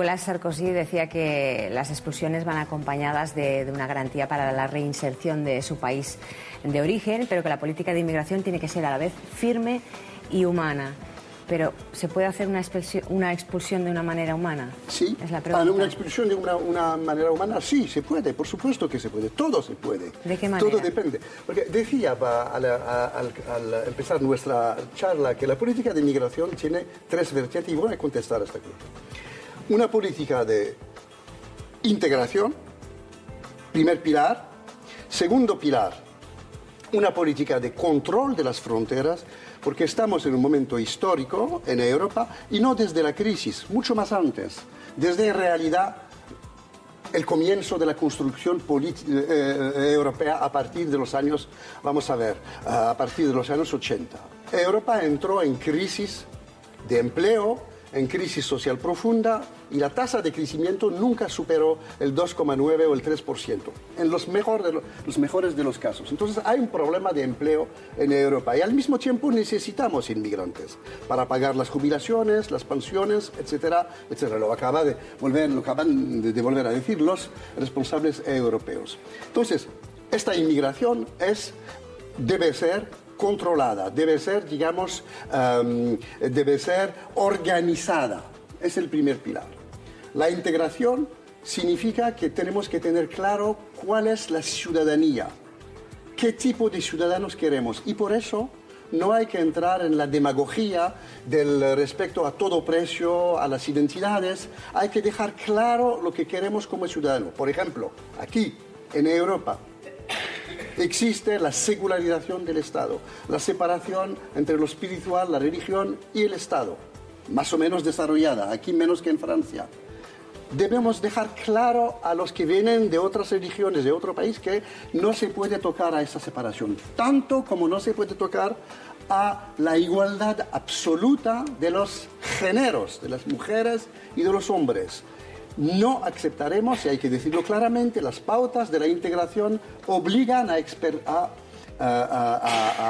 Nicolás Sarkozy decía que las expulsiones van acompañadas de una garantía para la reinserción de su país de origen, pero que la política de inmigración tiene que ser a la vez firme y humana. Pero, ¿se puede hacer una expulsión de una manera humana? Sí. Es la pregunta. Una expulsión de una manera humana, sí, se puede, por supuesto que se puede, todo se puede. ¿De qué manera? Todo depende. Porque decía al empezar nuestra charla que la política de inmigración tiene tres vertientes y voy a contestar hasta aquí. Una política de integración, primer pilar. Segundo pilar, una política de control de las fronteras, porque estamos en un momento histórico en Europa y no desde la crisis, mucho más antes, desde en realidad el comienzo de la construcción europea a partir de los años, vamos a ver, a partir de los años 80. Europa entró en crisis de empleo, en crisis social profunda y la tasa de crecimiento nunca superó el 2,9 o el 3%, en los mejores de los casos. Entonces hay un problema de empleo en Europa y al mismo tiempo necesitamos inmigrantes para pagar las jubilaciones, las pensiones, etcétera, etcétera. Lo acaban de volver a decir los responsables europeos. Entonces, esta inmigración debe ser controlada, debe ser, digamos, debe ser organizada. Es el primer pilar. La integración significa que tenemos que tener claro cuál es la ciudadanía, qué tipo de ciudadanos queremos. Y por eso no hay que entrar en la demagogia del respecto a todo precio, a las identidades. Hay que dejar claro lo que queremos como ciudadano. Por ejemplo, aquí, en Europa, existe la secularización del Estado, la separación entre lo espiritual, la religión y el Estado, más o menos desarrollada, aquí menos que en Francia. Debemos dejar claro a los que vienen de otras religiones, de otro país, que no se puede tocar a esa separación, tanto como no se puede tocar a la igualdad absoluta de los géneros, de las mujeres y de los hombres. No aceptaremos, y hay que decirlo claramente, las pautas de la integración obligan a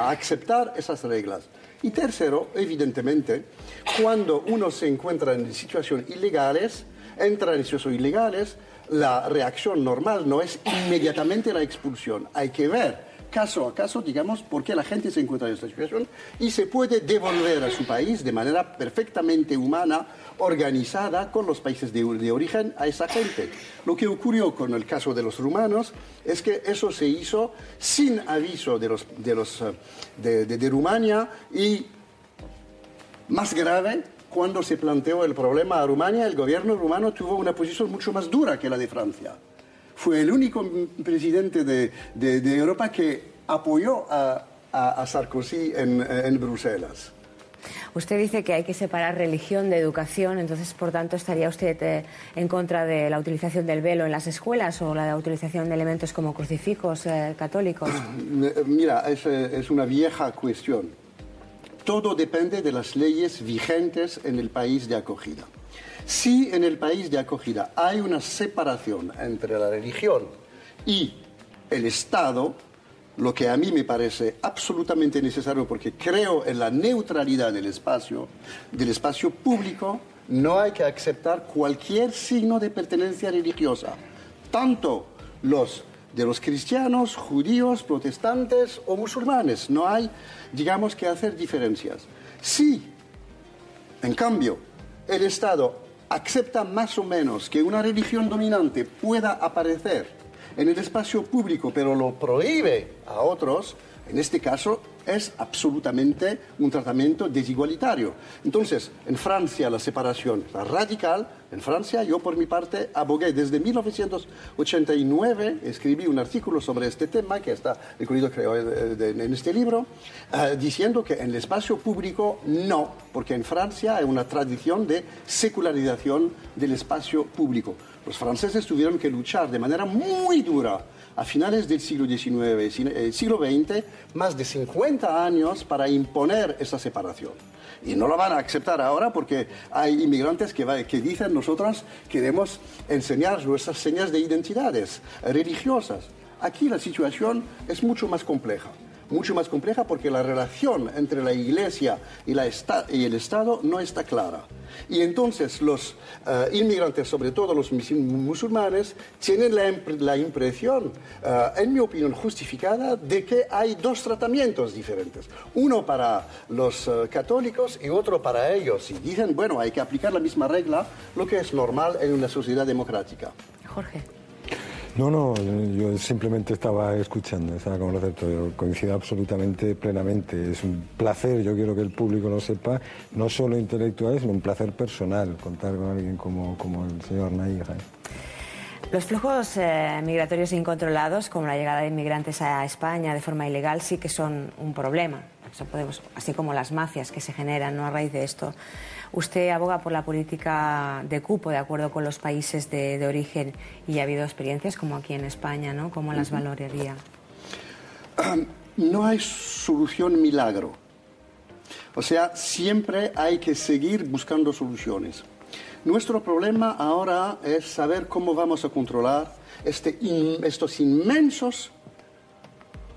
aceptar esas reglas. Y tercero, evidentemente, cuando uno se encuentra en situaciones ilegales, entra en situaciones ilegales, la reacción normal no es inmediatamente la expulsión. Hay que ver caso a caso, digamos, por qué la gente se encuentra en esta situación y se puede devolver a su país de manera perfectamente humana, organizada con los países de origen a esa gente. Lo que ocurrió con el caso de los rumanos es que eso se hizo sin aviso de Rumania y, más grave, cuando se planteó el problema a Rumania, el gobierno rumano tuvo una posición mucho más dura que la de Francia. Fue el único presidente de Europa que apoyó a Sarkozy en Bruselas. Usted dice que hay que separar religión de educación, entonces, por tanto, ¿estaría usted en contra de la utilización del velo en las escuelas o la utilización de elementos como crucifijos católicos? Mira, es una vieja cuestión. Todo depende de las leyes vigentes en el país de acogida. Si en el país de acogida hay una separación entre la religión y el Estado, lo que a mí me parece absolutamente necesario porque creo en la neutralidad del espacio público, no hay que aceptar cualquier signo de pertenencia religiosa, tanto de los cristianos, judíos, protestantes o musulmanes. No hay, digamos, que hacer diferencias. Si, en cambio, el Estado acepta más o menos que una religión dominante pueda aparecer en el espacio público, pero lo prohíbe a otros, en este caso es absolutamente un tratamiento desigualitario. Entonces, en Francia la separación es radical. En Francia, yo por mi parte abogué desde 1989, escribí un artículo sobre este tema que está incluido, creo, en este libro, diciendo que en el espacio público no, porque en Francia hay una tradición de secularización del espacio público. Los franceses tuvieron que luchar de manera muy dura a finales del siglo XIX, siglo XX, más de 50 años para imponer esa separación. Y no lo van a aceptar ahora porque hay inmigrantes que dicen nosotros queremos enseñar nuestras señas de identidades religiosas. Aquí la situación es mucho más compleja. mucho más compleja porque la relación entre la Iglesia y el Estado no está clara. Y entonces los inmigrantes, sobre todo los musulmanes, tienen la impresión, en mi opinión justificada, de que hay dos tratamientos diferentes. Uno para los católicos y otro para ellos. Y dicen, bueno, hay que aplicar la misma regla, lo que es normal en una sociedad democrática. Jorge. No, yo simplemente estaba escuchando, estaba con el receptor, yo coincido absolutamente, plenamente. Es un placer, yo quiero que el público lo sepa, no solo intelectual, sino un placer personal contar con alguien como el señor Nahir. Los flujos migratorios incontrolados, como la llegada de inmigrantes a España de forma ilegal, sí que son un problema. Eso así como las mafias que se generan, ¿no?, a raíz de esto. Usted aboga por la política de cupo de acuerdo con los países de origen y ha habido experiencias como aquí en España, ¿no? ¿Cómo las valoraría? No hay solución milagro. O sea, siempre hay que seguir buscando soluciones. Nuestro problema ahora es saber cómo vamos a controlar estos inmensos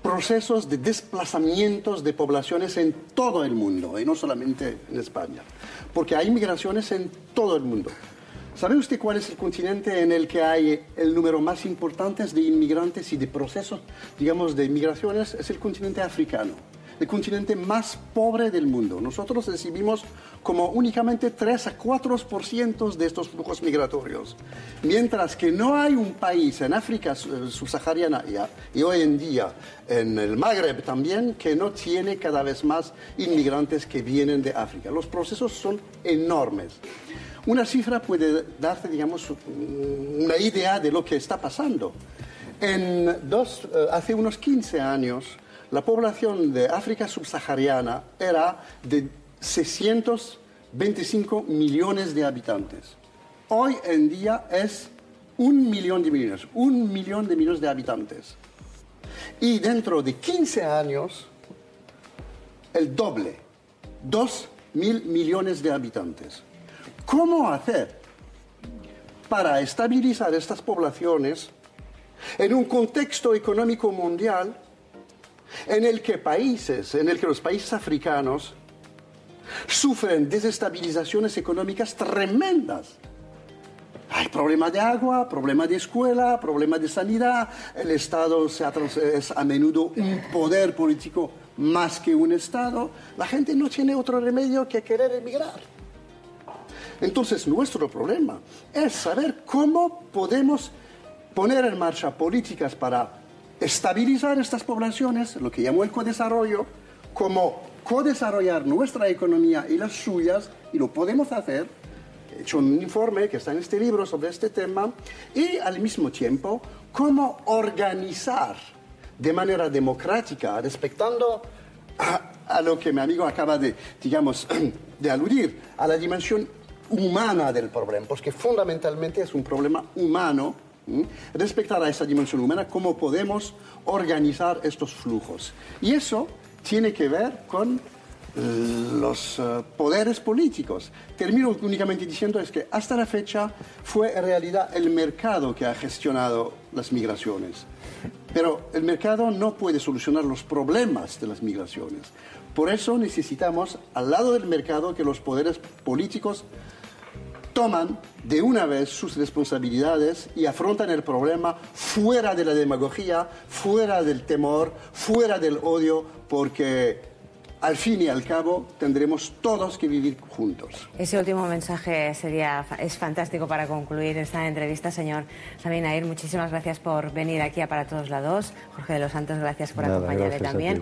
procesos de desplazamientos de poblaciones en todo el mundo, y no solamente en España, porque hay migraciones en todo el mundo. ¿Sabe usted cuál es el continente en el que hay el número más importante de inmigrantes y de procesos, digamos, de migraciones? Es el continente africano, el continente más pobre del mundo. Nosotros recibimos como únicamente 3 a 4% de estos flujos migratorios, mientras que no hay un país en África subsahariana y hoy en día en el Magreb también que no tiene cada vez más inmigrantes que vienen de África. Los procesos son enormes. Una cifra puede darte, digamos, una idea de lo que está pasando. Hace unos 15 años, la población de África subsahariana era de 625 millones de habitantes. Hoy en día es 1 millón de millones, 1 millón de millones de habitantes. Y dentro de 15 años, el doble, 2.000 millones de habitantes. ¿Cómo hacer para estabilizar estas poblaciones en un contexto económico mundial en el que los países africanos sufren desestabilizaciones económicas tremendas? Hay problema de agua, problema de escuela, problema de sanidad. El Estado es a menudo un poder político más que un Estado. La gente no tiene otro remedio que querer emigrar. Entonces, nuestro problema es saber cómo podemos poner en marcha políticas para estabilizar estas poblaciones, lo que llamo el codesarrollo, cómo codesarrollar nuestra economía y las suyas, y lo podemos hacer. He hecho un informe que está en este libro sobre este tema, y al mismo tiempo, cómo organizar de manera democrática, respetando a lo que mi amigo acaba de, digamos, de aludir, a la dimensión humana del problema, porque fundamentalmente es un problema humano. Respetar a esa dimensión humana, cómo podemos organizar estos flujos. Y eso tiene que ver con los poderes políticos. Termino únicamente diciendo es que hasta la fecha fue en realidad el mercado que ha gestionado las migraciones. Pero el mercado no puede solucionar los problemas de las migraciones. Por eso necesitamos, al lado del mercado, que los poderes políticos toman de una vez sus responsabilidades y afrontan el problema fuera de la demagogia, fuera del temor, fuera del odio, porque al fin y al cabo tendremos todos que vivir juntos. Ese último mensaje es fantástico para concluir esta entrevista, señor Sami Nahir. Muchísimas gracias por venir aquí a Para Todos Lados. Jorge de los Santos, gracias por acompañarme también.